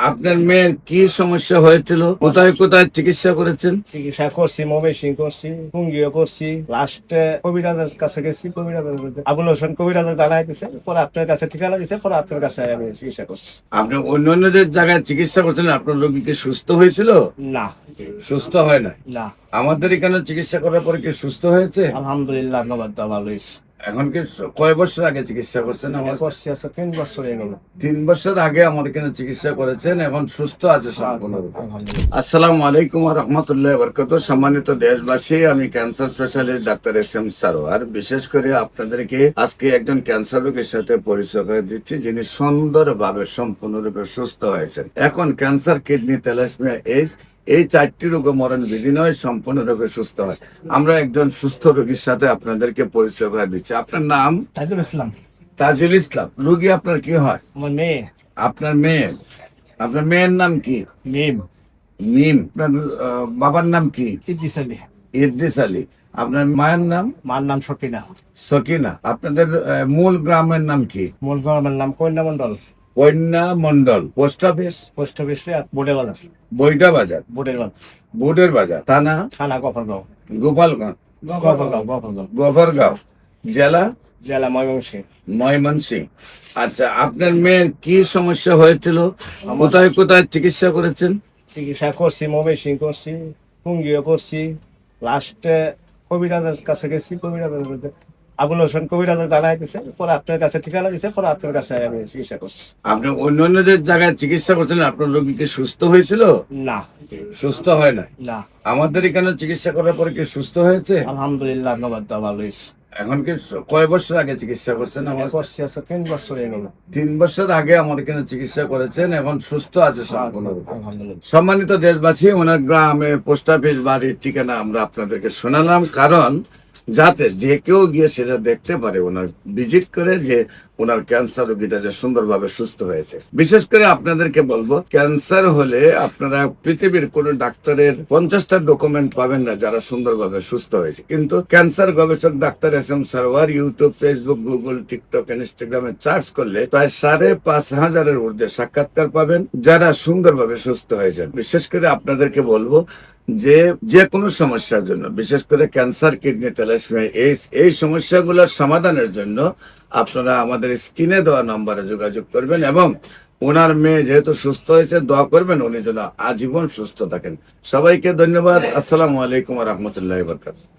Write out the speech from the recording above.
আপনার মেয়ের কি সমস্যা হয়েছিল, কোথায় কোথায় চিকিৎসা করেছেন? চিকিৎসা করছি, ময়মনসিং করছি, টুঙ্গিও করছি, লাস্টে কবিরাজের কাছে গেছি। কবিরাজের আবুল হোসেন কবিরাজের জানাই দিছে, পরে আপনার কাছে ঠিকানা দিছে, পরে আপনার কাছে আমি চিকিৎসা করছি। আপনি অন্য অন্য যে জায়গায় চিকিৎসা করছিলেন, আপনার রোগী কি সুস্থ হয়েছিল? না, সুস্থ হয় না। না, আমাদের এখানে চিকিৎসা করার পরে কি সুস্থ হয়েছে? আলহামদুলিল্লাহ, ধন্যবাদ, ভালো হয়েছে। এখন কি কয় বছর আগে চিকিৎসা করছেন? আমার করছি আছে 3 বছর হয়ে গেল। 3 বছর আগে আমার এখানে চিকিৎসা করেছেন, এখন সুস্থ আছে সম্পূর্ণরূপে। আলহামদুলিল্লাহ। আসসালামু আলাইকুম ওয়া রাহমাতুল্লাহি ওয়া বারাকাতুহু। সম্মানিত দেশবাসী, আমি cancer specialist doctor SM. Sarwar. বিশেষ করে আপনাদেরকে আজকে একজন ক্যান্সার রোগীর সাথে পরিচয় করে দিচ্ছি, যিনি সুন্দরভাবে সম্পূর্ণরূপে সুস্থ হয়েছেন। এখন ক্যান্সার, কিডনি, থ্যালাসেমিয়া, এইডস এই 4টি রোগে মরণ বিধি নয়, সম্পূর্ণরূপে সুস্থ হয়। আমরা একজন সুস্থ রোগীর সাথে আপনাদেরকে পরিচয় করে দিচ্ছি। আপনার নাম? তাজুল ইসলাম। তাজুল ইসলাম। রোগী আপনার কি হয়? আমার মেয়ে আপনার মেয়ে। আপনার মেয়ের নাম কি? মিম মিম। আপনার বাবার নাম কি? ইদ্রিস আলী। ইদ্রিস আলী। আপনার মায়ের নাম? মার নাম সকিনা। সকিনা। আপনাদের মূল গ্রামের নাম কি? মূল গ্রামের নাম কন্যা মন্ডল। কন্যা মন্ডল। Post office? পোস্ট অফিসে বোর্ডের বাজার। বইটা বাজার। বোর্ডের বাজার। বোর্ডের বাজার। থানা? থানা গফরগাঁও। গোপালগঞ্জ। গফরগাঁও। গফরগাঁও। জেলা? জেলা ময়মনসিং। ময়মনসিংহ। আচ্ছা, আপনার মেয়ের কি সমস্যা হয়েছিল, কোথায় কোথায় চিকিৎসা করেছেন? চিকিৎসা করছি, ময়মনসিং করছি, টুঙ্গিও করছি, লাস্টে কবিরাজের কাছে গেছি। কবিরাজের আবুল হোসেন কবিরাজের জানাই দিছে, পরে আপনার কাছে ঠিকানা দিছে, পরে আপনার কাছে আমি চিকিৎসা করছি। আপনি অন্য অন্য যে জায়গায় চিকিৎসা করছিলেন, আপনার রোগী কি সুস্থ হয়েছিল? না, সুস্থ হয় না। না, আমাদের এখানে চিকিৎসা করার পরে কি সুস্থ হয়েছে? আলহামদুলিল্লাহ, ধন্যবাদ, ভালো হয়েছে। এখন কি কয় বছর আগে চিকিৎসা করছেন? আমার করছি আছে 3 বছর হয়ে গেল। 3 বছর আগে আমার এখানে চিকিৎসা করেছেন, এখন সুস্থ আছে সম্পূর্ণরূপে। আলহামদুলিল্লাহ। সম্মানিত দেশবাসী, ওনার গ্রামে, পোস্ট অফিস, বাড়ির ঠিকানা আমরা আপনাদেরকে শোনালাম, কারণ যাতে যে কেউ গিয়ে সেটা দেখতে পারে, ওনার ভিজিট করে, যে ওনার ক্যান্সার রোগীটা যে সুন্দরভাবে সুস্থ হয়েছে। বিশেষ করে আপনাদেরকে বলবো, ক্যান্সার হলে আপনারা পৃথিবীর কোন ডাক্তারের 50টা ডকুমেন্ট পাবেন না যারা সুন্দরভাবে সুস্থ হয়েছে, কিন্তু ক্যান্সার গবেষক doctor SM. Sarwar YouTube, Facebook, Google, TikTok, ইনস্টাগ্রামে সার্চ করলে প্রায় 5,500-এর ঊর্ধ্বে সাক্ষাৎকার পাবেন যারা সুন্দরভাবে সুস্থ হয়েছেন। বিশেষ করে আপনাদেরকে বলবো যে কোনো সমস্যার জন্য, বিশেষ করে ক্যান্সার, কিডনি, থ্যালাসেমিয়া, এইডস এই সমস্যাগুলোর সমাধানের জন্য আপনারা আমাদের স্ক্রিনে দেওয়া নম্বরে যোগাযোগ করবেন, এবং ওনার মেয়ে যেহেতু সুস্থ হয়েছে, দোয়া করবেন উনি যেন আজীবন সুস্থ থাকেন। সবাইকে ধন্যবাদ। আসসালামু আলাইকুম ওয়া রাহমাতুল্লাহি ওয়া বারাকাতুহু।